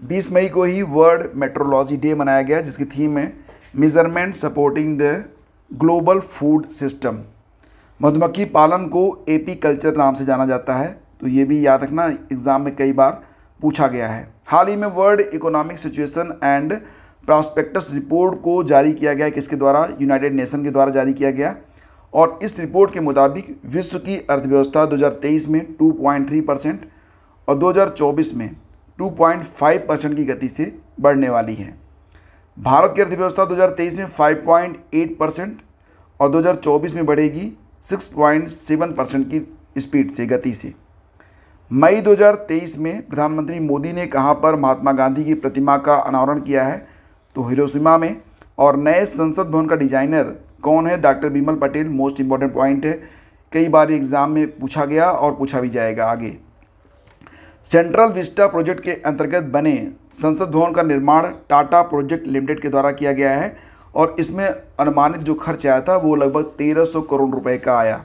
20 मई को ही वर्ल्ड मेट्रोलॉजी डे मनाया गया, जिसकी थीम है measurement supporting the global food system. मधुमक्खी पालन को एपी कल्चर नाम से जाना जाता है, तो ये भी याद रखना, एग्जाम में कई बार पूछा गया है। हाल ही में world economic situation and prospectus report को जारी किया गया, किसके द्वारा? यूनाइटेड नेशन के द्वारा जारी किया गया। और इस रिपोर्ट के मुताबिक विश्व की अर्थव्यवस्था 2023 में 2.3% और 2024 में 2.5% की गति से बढ़ने वाली है। भारत की अर्थव्यवस्था 2023 में 5.8% और 2024 में बढ़ेगी 6.7% की स्पीड से, गति से। मई 2023 में प्रधानमंत्री मोदी ने कहां पर महात्मा गांधी की प्रतिमा का अनावरण किया है? तो हिरोशिमा में। और नए संसद भवन का डिजाइनर कौन है? Doctor Bimal Patel. Most important point है, कई बार एग्जाम में पूछा गया और पूछा भी जाएगा आगे। सेंट्रल विस्टा प्रोजेक्ट के अंतर्गत बने संसद भवन का निर्माण टाटा प्रोजेक्ट लिमिटेड के द्वारा किया गया है और इसमें अनुमानित जो खर्च आया था वो लगभग 1300 करोड़ रुपए का आया।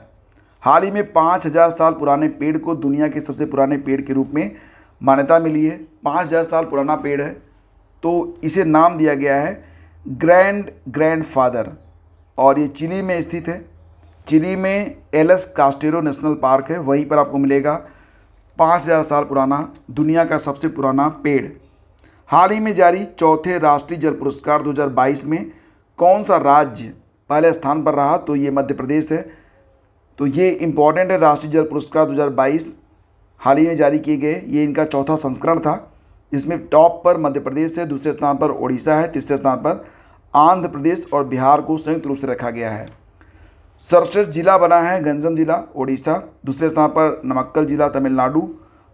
हाल ही में 5000 साल पुराने पेड़ को दुनिया के सबसे पुराने पेड़ के रूप में मान्यता मिली है। 5000 साल पुराना पेड़ है, तो इसे नाम दिया गया है ग्रैंडफादर और ये चिली में स्थित है। चिली में एलस कास्टेरो नेशनल पार्क है, वहीं पर आपको मिलेगा 5000 साल पुराना दुनिया का सबसे पुराना पेड़। हाल ही में जारी चौथे राष्ट्रीय जल पुरस्कार 2022 में कौन सा राज्य पहले स्थान पर रहा? तो ये मध्य प्रदेश है। तो ये इम्पॉर्टेंट है, राष्ट्रीय जल पुरस्कार 2022 हाल ही में जारी किए गए। ये इनका चौथा संस्करण था, जिसमें टॉप पर मध्य प्रदेश है, दूसरे स्थान पर ओडिशा है, तीसरे स्थान पर आंध्र प्रदेश और बिहार को संयुक्त रूप से रखा गया है। सर्वश्रेष्ठ जिला बना है गंजम जिला ओडिशा, दूसरे स्थान पर नमक्कल जिला तमिलनाडु,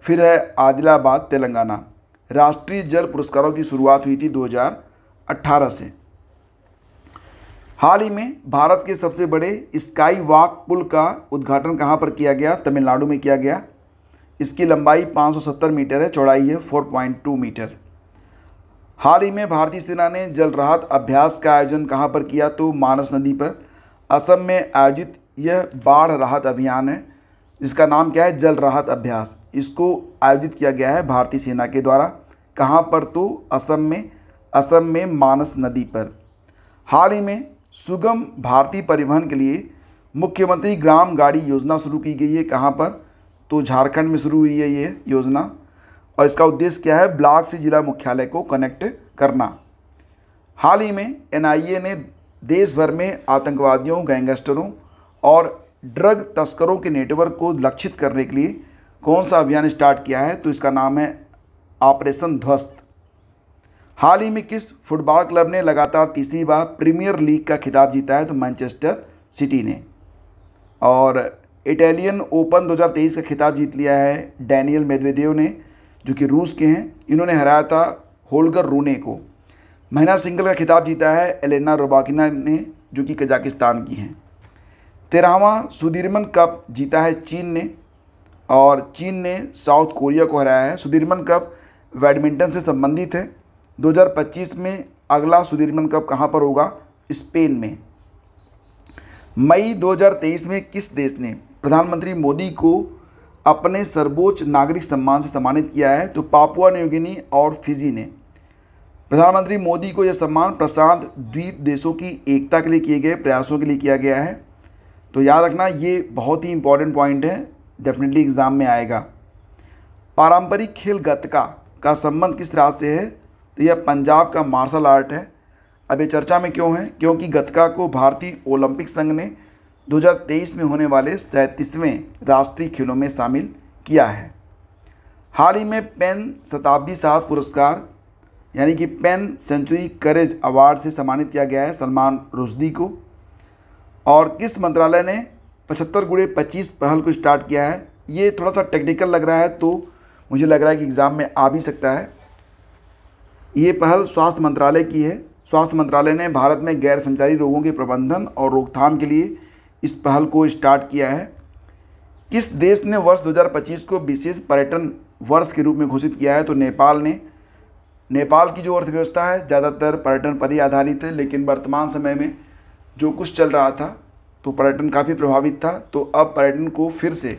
फिर है आदिलाबाद तेलंगाना। राष्ट्रीय जल पुरस्कारों की शुरुआत हुई थी 2018 से। हाल ही में भारत के सबसे बड़े स्काई वॉक पुल का उद्घाटन कहां पर किया गया? तमिलनाडु में किया गया। इसकी लंबाई 570 मीटर है, चौड़ाई है 4.2 मीटर। हाल ही में भारतीय सेना ने जल राहत अभ्यास का आयोजन कहां पर किया? तो मानस नदी पर असम में आयोजित यह बाढ़ राहत अभियान है, जिसका नाम क्या है? जल राहत अभ्यास। इसको आयोजित किया गया है भारतीय सेना के द्वारा। कहां पर? तो असम में मानस नदी पर। हाल ही में सुगम भारतीय परिवहन के लिए मुख्यमंत्री ग्राम गाड़ी योजना शुरू की गई है। कहां पर? तो झारखंड में शुरू हुई है ये योजना। और इसका उद्देश्य क्या है? ब्लॉक से जिला मुख्यालय को कनेक्ट करना। हाल ही में एनआईए ने देश भर में आतंकवादियों, गैंगस्टरों और ड्रग तस्करों के नेटवर्क को लक्षित करने के लिए कौन सा अभियान स्टार्ट किया है? तो इसका नाम है ऑपरेशन ध्वस्त। हाल ही में किस फुटबॉल क्लब ने लगातार तीसरी बार प्रीमियर लीग का खिताब जीता है? तो मैनचेस्टर सिटी ने। और इटालियन ओपन 2023 का खिताब जीत लिया है डैनियल मेदवेदेव ने, जो कि रूस के हैं। इन्होंने हराया था होल्गर रूने को। महिला सिंगल का खिताब जीता है एलेना रबाकिना ने, जो कि कजाकिस्तान की हैं। 13वां सुदीरमन कप जीता है चीन ने, और चीन ने साउथ कोरिया को हराया है। सुदीरमन कप बैडमिंटन से संबंधित है। 2025 में अगला सुदीरमन कप कहाँ पर होगा? स्पेन में। मई 2023 में किस देश ने प्रधानमंत्री मोदी को अपने सर्वोच्च नागरिक सम्मान से सम्मानित किया है? तो पापुआ न्यू गिनी और फिजी ने। प्रधानमंत्री मोदी को यह सम्मान प्रशांत द्वीप देशों की एकता के लिए किए गए प्रयासों के लिए किया गया है। तो याद रखना, ये बहुत ही इंपॉर्टेंट पॉइंट है, डेफिनेटली एग्जाम में आएगा। पारंपरिक खेल गतका का संबंध किस राज्य से है? तो यह पंजाब का मार्शल आर्ट है। अब ये चर्चा में क्यों है? क्योंकि गतका को भारतीय ओलंपिक संघ ने 2023 में होने वाले 37वें राष्ट्रीय खेलों में शामिल किया है। हाल ही में पेन शताब्दी साहस पुरस्कार यानी कि पेन सेंचुरी करेज अवार्ड से सम्मानित किया गया है सलमान रुश्दी को। और किस मंत्रालय ने 75x25 पहल को स्टार्ट किया है? ये थोड़ा सा टेक्निकल लग रहा है, तो मुझे लग रहा है कि एग्ज़ाम में आ भी सकता है। ये पहल स्वास्थ्य मंत्रालय की है। स्वास्थ्य मंत्रालय ने भारत में गैर संचारी रोगों के प्रबंधन और रोकथाम के लिए इस पहल को स्टार्ट किया है। किस देश ने वर्ष 2025 को विशेष पर्यटन वर्ष के रूप में घोषित किया है? तो नेपाल ने। नेपाल की जो अर्थव्यवस्था है ज़्यादातर पर्यटन पर ही आधारित है, लेकिन वर्तमान समय में जो कुछ चल रहा था तो पर्यटन काफ़ी प्रभावित था। तो अब पर्यटन को फिर से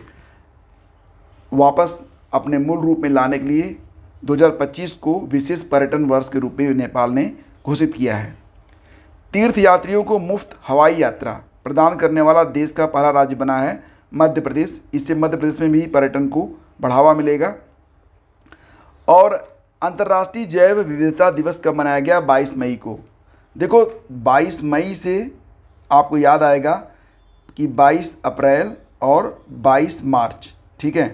वापस अपने मूल रूप में लाने के लिए 2025 को विशेष पर्यटन वर्ष के रूप में नेपाल ने घोषित किया है। तीर्थ यात्रियों को मुफ्त हवाई यात्रा प्रदान करने वाला देश का पहला राज्य बना है मध्य प्रदेश। इससे मध्य प्रदेश में भी पर्यटन को बढ़ावा मिलेगा। और अंतर्राष्ट्रीय जैव विविधता दिवस कब मनाया गया? 22 मई को। देखो 22 मई से आपको याद आएगा कि 22 अप्रैल और 22 मार्च, ठीक है।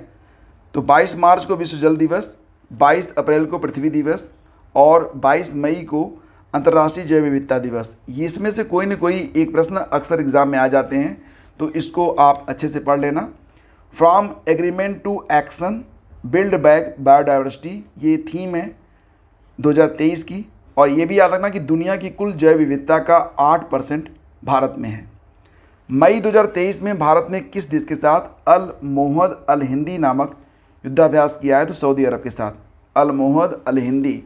तो 22 मार्च को विश्व जल दिवस, 22 अप्रैल को पृथ्वी दिवस और 22 मई को अंतर्राष्ट्रीय जैव विविधता दिवस। ये इसमें से कोई न कोई एक प्रश्न अक्सर एग्जाम में आ जाते हैं, तो इसको आप अच्छे से पढ़ लेना। From agreement to action build back biodiversity, ये थीम है 2023 की। और ये भी याद रखना कि दुनिया की कुल जैव विविधता का 8% भारत में है। मई 2023 में भारत ने किस देश के साथ अल मोहद अल हिंदी नामक युद्धाभ्यास किया है? तो सऊदी अरब के साथ। अल मोहद अल हिंदी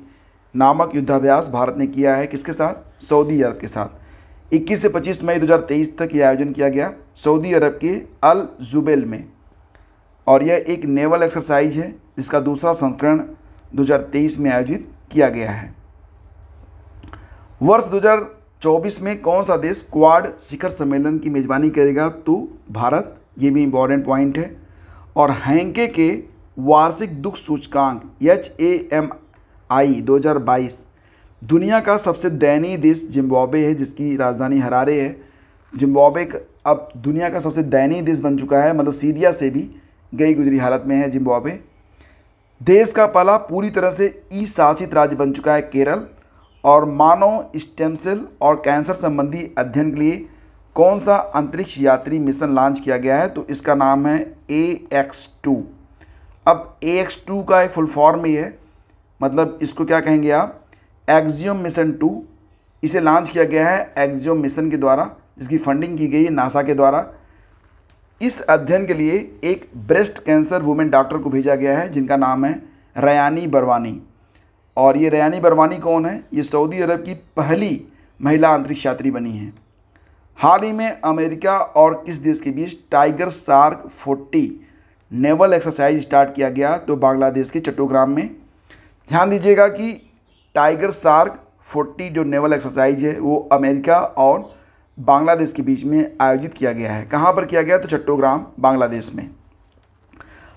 नामक युद्धाभ्यास भारत ने किया है किसके साथ? सऊदी अरब के साथ। 21 से 25 मई 2023 तक यह आयोजन किया गया सऊदी अरब के अल जुबैल में। और यह एक नेवल एक्सरसाइज है जिसका दूसरा संस्करण 2023 में आयोजित किया गया है। वर्ष 2024 में कौन सा देश क्वाड शिखर सम्मेलन की मेजबानी करेगा? तो भारत। ये भी इम्पॉर्टेंट पॉइंट है। और हैंके के वार्षिक दुख सूचकांक HAMI 2022, दुनिया का सबसे दयनीय देश जिम्बाब्वे है, जिसकी राजधानी हरारे है। जिम्बाब्वे अब दुनिया का सबसे दयनीय देश बन चुका है, मतलब सीरिया से भी गई गुजरी हालत में है जिम्बाब्वे। देश का पहला पूरी तरह से ई शासित राज्य बन चुका है केरल। और मानव स्टेम सेल और कैंसर संबंधी अध्ययन के लिए कौन सा अंतरिक्ष यात्री मिशन लॉन्च किया गया है? तो इसका नाम है AX2। अब AX2 का एक फुल फॉर्म ही है, मतलब इसको क्या कहेंगे आप? Axiom mission 2। इसे लॉन्च किया गया है एक्सियोम मिशन के द्वारा, जिसकी फंडिंग की गई है नासा के द्वारा। इस अध्ययन के लिए एक ब्रेस्ट कैंसर वुमेन डॉक्टर को भेजा गया है जिनका नाम है रयानी बरवानी। और ये रयानी बरवानी कौन है? ये सऊदी अरब की पहली महिला अंतरिक्ष यात्री बनी है। हाल ही में अमेरिका और किस देश के बीच tiger shark 40 naval exercise start किया गया? तो बांग्लादेश के चट्टोग्राम में। ध्यान दीजिएगा कि टाइगर शार्क 40 जो नेवल एक्सरसाइज है वो अमेरिका और बांग्लादेश के बीच में आयोजित किया गया है। कहाँ पर किया गया? तो चट्टोग्राम, बांग्लादेश में।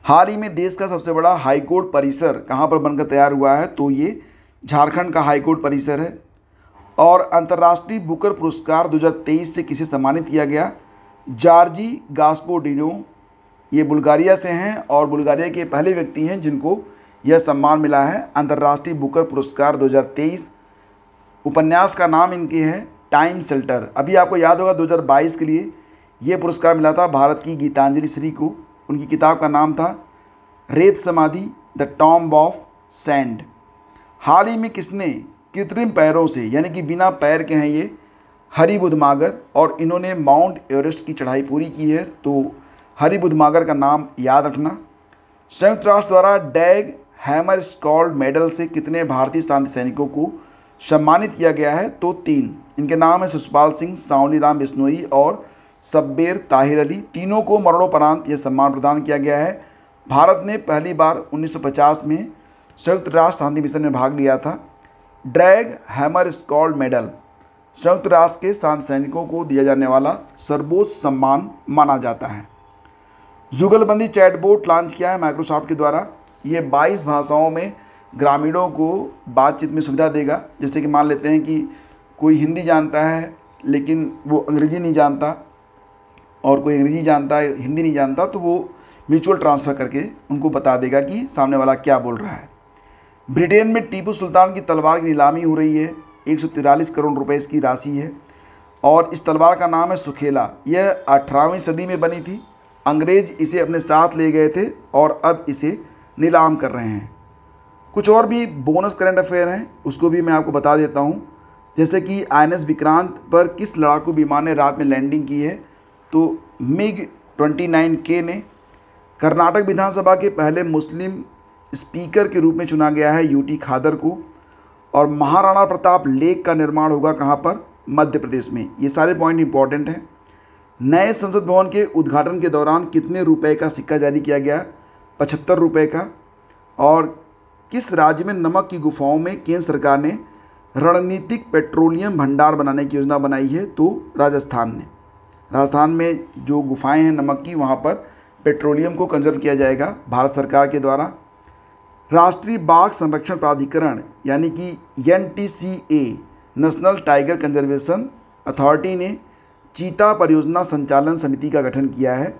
हाल ही में देश का सबसे बड़ा हाईकोर्ट परिसर कहाँ पर बनकर तैयार हुआ है, तो ये झारखंड का हाईकोर्ट परिसर है। और अंतर्राष्ट्रीय बुकर पुरस्कार 2023 से किसे सम्मानित किया गया? जॉर्जी गास्पारिडो, ये बुल्गारिया से हैं और बुल्गारिया के पहले व्यक्ति हैं जिनको यह सम्मान मिला है, अंतर्राष्ट्रीय बुकर पुरस्कार 2023। उपन्यास का नाम इनके है टाइम शेल्टर। अभी आपको याद होगा 2022 के लिए ये पुरस्कार मिला था भारत की गीतांजलि श्री को। उनकी किताब का नाम था रेत समाधि, द टॉम्ब ऑफ सैंड। हाल ही में किसने कृत्रिम पैरों से, यानी कि बिना पैर के हैं ये, हरि बुद्धमागर, और इन्होंने माउंट एवरेस्ट की चढ़ाई पूरी की है। तो हरि बुद्धमागर का नाम याद रखना। संयुक्त राष्ट्र द्वारा डैग हैमरस्कॉल्ड मेडल से कितने भारतीय शांति सैनिकों को सम्मानित किया गया है? तो 3। इनके नाम है शिशुपाल सिंह, सावली राम बिश्नोई और शब्बीर ताहिर अली। तीनों को मरणोपरांत यह सम्मान प्रदान किया गया है। भारत ने पहली बार 1950 में संयुक्त राष्ट्र शांति मिशन में भाग लिया था। ड्रैग हैमरस्कॉल्ड मेडल संयुक्त राष्ट्र के शांति सैनिकों को दिया जाने वाला सर्वोच्च सम्मान माना जाता है। जुगलबंदी चैटबॉट लॉन्च किया है माइक्रोसॉफ्ट के द्वारा। ये 22 भाषाओं में ग्रामीणों को बातचीत में सुविधा देगा। जैसे कि मान लेते हैं कि कोई हिंदी जानता है लेकिन वो अंग्रेज़ी नहीं जानता, और कोई अंग्रेज़ी जानता है हिंदी नहीं जानता, तो वो म्यूचुअल ट्रांसफ़र करके उनको बता देगा कि सामने वाला क्या बोल रहा है। ब्रिटेन में टीपू सुल्तान की तलवार की नीलामी हो रही है। 143 करोड़ रुपए इसकी राशि है और इस तलवार का नाम है सुखेला। यह 18वीं सदी में बनी थी। अंग्रेज़ इसे अपने साथ ले गए थे और अब इसे नीलाम कर रहे हैं। कुछ और भी बोनस करंट अफेयर हैं, उसको भी मैं आपको बता देता हूँ। जैसे कि INS विक्रांत पर किस लड़ाकू विमान ने रात में लैंडिंग की है? तो MiG-29K ने। कर्नाटक विधानसभा के पहले मुस्लिम स्पीकर के रूप में चुना गया है UT खादर को। और महाराणा प्रताप लेक का निर्माण होगा कहाँ पर? मध्य प्रदेश में। ये सारे पॉइंट इंपॉर्टेंट हैं। नए संसद भवन के उद्घाटन के दौरान कितने रुपए का सिक्का जारी किया गया? 75 रुपये का। और किस राज्य में नमक की गुफाओं में केंद्र सरकार ने रणनीतिक पेट्रोलियम भंडार बनाने की योजना बनाई है? तो राजस्थान ने। राजस्थान में जो गुफाएं हैं नमक की, वहाँ पर पेट्रोलियम को कंजर्व किया जाएगा भारत सरकार के द्वारा। राष्ट्रीय बाघ संरक्षण प्राधिकरण यानी कि NTCA, national tiger conservation authority ने चीता परियोजना संचालन समिति का गठन किया है।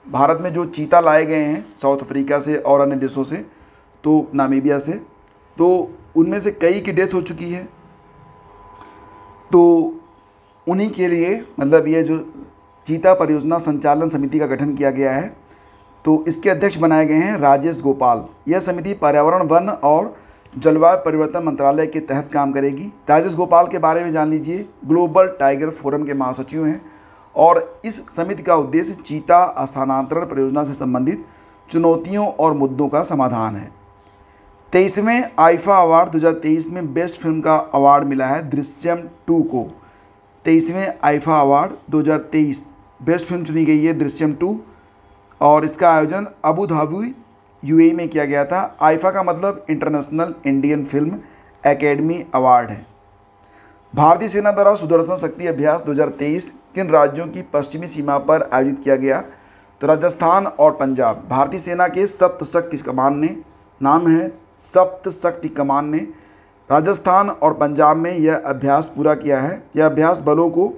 भारत में जो चीता लाए गए हैं साउथ अफ्रीका से और अन्य देशों से, तो नामीबिया से, तो उनमें से कई की डेथ हो चुकी है। तो उन्हीं के लिए मतलब ये जो चीता परियोजना संचालन समिति का गठन किया गया है, तो इसके अध्यक्ष बनाए गए हैं राजेश गोपाल। यह समिति पर्यावरण, वन और जलवायु परिवर्तन मंत्रालय के तहत काम करेगी। राजेश गोपाल के बारे में जान लीजिए, ग्लोबल टाइगर फोरम के महासचिव हैं और इस समिति का उद्देश्य चीता स्थानांतरण परियोजना से संबंधित चुनौतियों और मुद्दों का समाधान है। 23वें आईफा अवार्ड 2023 में बेस्ट फिल्म का अवार्ड मिला है दृश्यम 2 को। 23वें आईफा अवार्ड 2023 बेस्ट फिल्म चुनी गई है दृश्यम 2 और इसका आयोजन अबू धाबी UAE में किया गया था। आईफा का मतलब international Indian film academy award है। भारतीय सेना द्वारा सुदर्शन शक्ति अभ्यास 2023 किन राज्यों की पश्चिमी सीमा पर आयोजित किया गया? तो राजस्थान और पंजाब। भारतीय सेना के सप्त शक्ति कमान ने, नाम है सप्त शक्ति कमान ने, राजस्थान और पंजाब में यह अभ्यास पूरा किया है। यह अभ्यास बलों को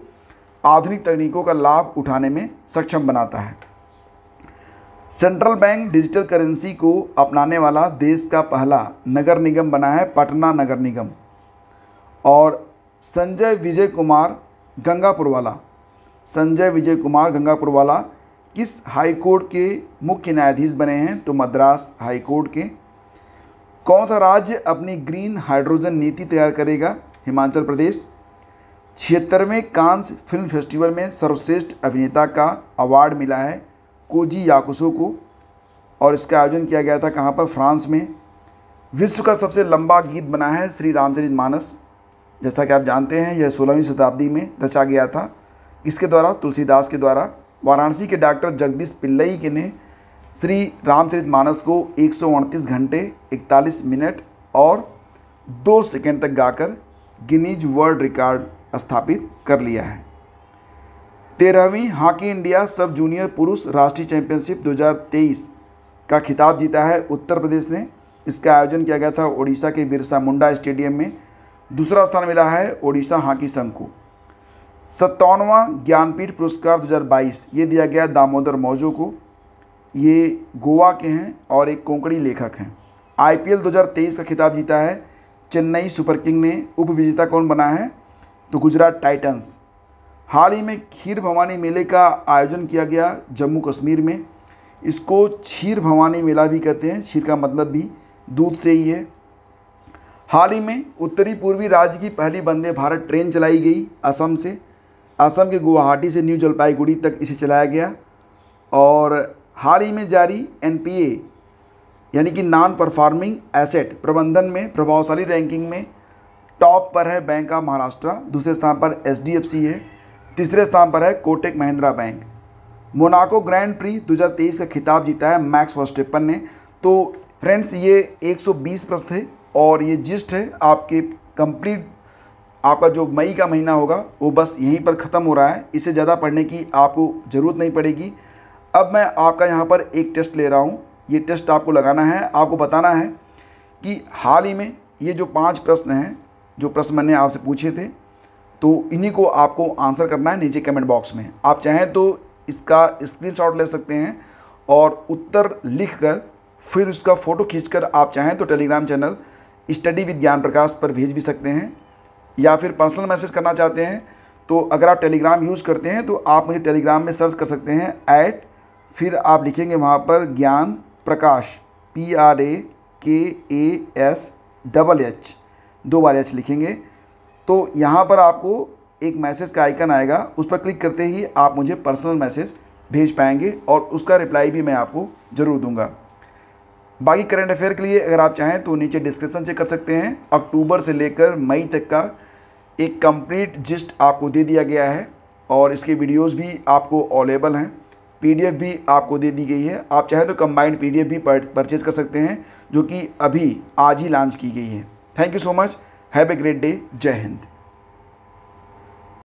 आधुनिक तकनीकों का लाभ उठाने में सक्षम बनाता है। सेंट्रल बैंक डिजिटल करेंसी को अपनाने वाला देश का पहला नगर निगम बना है पटना नगर निगम। और संजय विजय कुमार गंगापुर वाला किस हाई कोर्ट के मुख्य न्यायाधीश बने हैं? तो मद्रास हाई कोर्ट के। कौन सा राज्य अपनी ग्रीन हाइड्रोजन नीति तैयार करेगा? Himachal Pradesh. 76वें Cannes film festival में सर्वश्रेष्ठ अभिनेता का अवार्ड मिला है कोजी याकुसो को और इसका आयोजन किया गया था कहाँ पर? फ्रांस में। विश्व का सबसे लंबा गीत बना है श्री रामचरितमानस। जैसा कि आप जानते हैं यह 16वीं शताब्दी में रचा गया था। इसके द्वारा तुलसीदास के द्वारा। वाराणसी के डॉक्टर जगदीश पिल्लई के ने श्री रामचरितमानस को 138 घंटे 41 मिनट और 2 सेकंड तक गाकर गिनीज वर्ल्ड रिकॉर्ड स्थापित कर लिया है। 13वीं हॉकी इंडिया सब जूनियर पुरुष राष्ट्रीय चैंपियनशिप 2023 का खिताब जीता है उत्तर प्रदेश ने। इसका आयोजन किया गया था ओडिशा के बिरसा मुंडा स्टेडियम में। दूसरा स्थान मिला है ओडिशा हॉकी संघ को। 57वां ज्ञानपीठ पुरस्कार 2022 ये दिया गया दामोदर मौजो को। ये गोवा के हैं और एक कोंकणी लेखक हैं। IPL 2023 का खिताब जीता है चेन्नई सुपर किंग ने। उपविजेता कौन बना है? तो गुजरात टाइटंस। हाल ही में खीर भवानी मेले का आयोजन किया गया जम्मू कश्मीर में। इसको क्षीर भवानी मेला भी कहते हैं। क्षीर का मतलब भी दूध से ही है। हाल ही में उत्तरी पूर्वी राज्य की पहली वंदे भारत ट्रेन चलाई गई असम से। असम के गुवाहाटी से न्यू जलपाईगुड़ी तक इसे चलाया गया। और हाल ही में जारी NPA यानी कि नॉन परफॉर्मिंग एसेट प्रबंधन में प्रभावशाली रैंकिंग में टॉप पर है बैंक ऑफ महाराष्ट्र। दूसरे स्थान पर HDFC है। तीसरे स्थान पर है Kotak Mahindra bank. Monaco grand pre 2023 का खिताब जीता है मैक्स वर्स्टेपन ने। तो फ्रेंड्स ये 120 प्रश्न थे और ये जिस्ट है आपके कंप्लीट। आपका जो मई का महीना होगा वो बस यहीं पर ख़त्म हो रहा है। इससे ज़्यादा पढ़ने की आपको ज़रूरत नहीं पड़ेगी। अब मैं आपका यहाँ पर एक टेस्ट ले रहा हूँ। ये टेस्ट आपको लगाना है। आपको बताना है कि हाल ही में ये जो 5 प्रश्न हैं, जो प्रश्न मैंने आपसे पूछे थे, तो इन्हीं को आपको आंसर करना है नीचे कमेंट बॉक्स में। आप चाहें तो इसका स्क्रीनशॉट ले सकते हैं और उत्तर लिखकर फिर उसका फ़ोटो खींचकर आप चाहें तो टेलीग्राम चैनल स्टडी विद ज्ञान प्रकाश पर भेज भी सकते हैं। या फिर पर्सनल मैसेज करना चाहते हैं तो अगर आप टेलीग्राम यूज़ करते हैं तो आप मुझे टेलीग्राम में सर्च कर सकते हैं @ फिर आप लिखेंगे वहाँ पर ज्ञान प्रकाश PRAKASH 2 बार H लिखेंगे तो यहाँ पर आपको एक मैसेज का आइकन आएगा। उस पर क्लिक करते ही आप मुझे पर्सनल मैसेज भेज पाएंगे और उसका रिप्लाई भी मैं आपको ज़रूर दूंगा। बाकी करंट अफेयर के लिए अगर आप चाहें तो नीचे डिस्क्रिप्शन चेक कर सकते हैं। अक्टूबर से लेकर मई तक का एक कंप्लीट जिस्ट आपको दे दिया गया है और इसके वीडियोस भी आपको अवेलेबल हैं। PDF भी आपको दे दी गई है। आप चाहें तो कंबाइंड PDF भी परचेज़ कर सकते हैं जो कि अभी आज ही लॉन्च की गई है। Thank you so much. Have a great day. जय हिंद।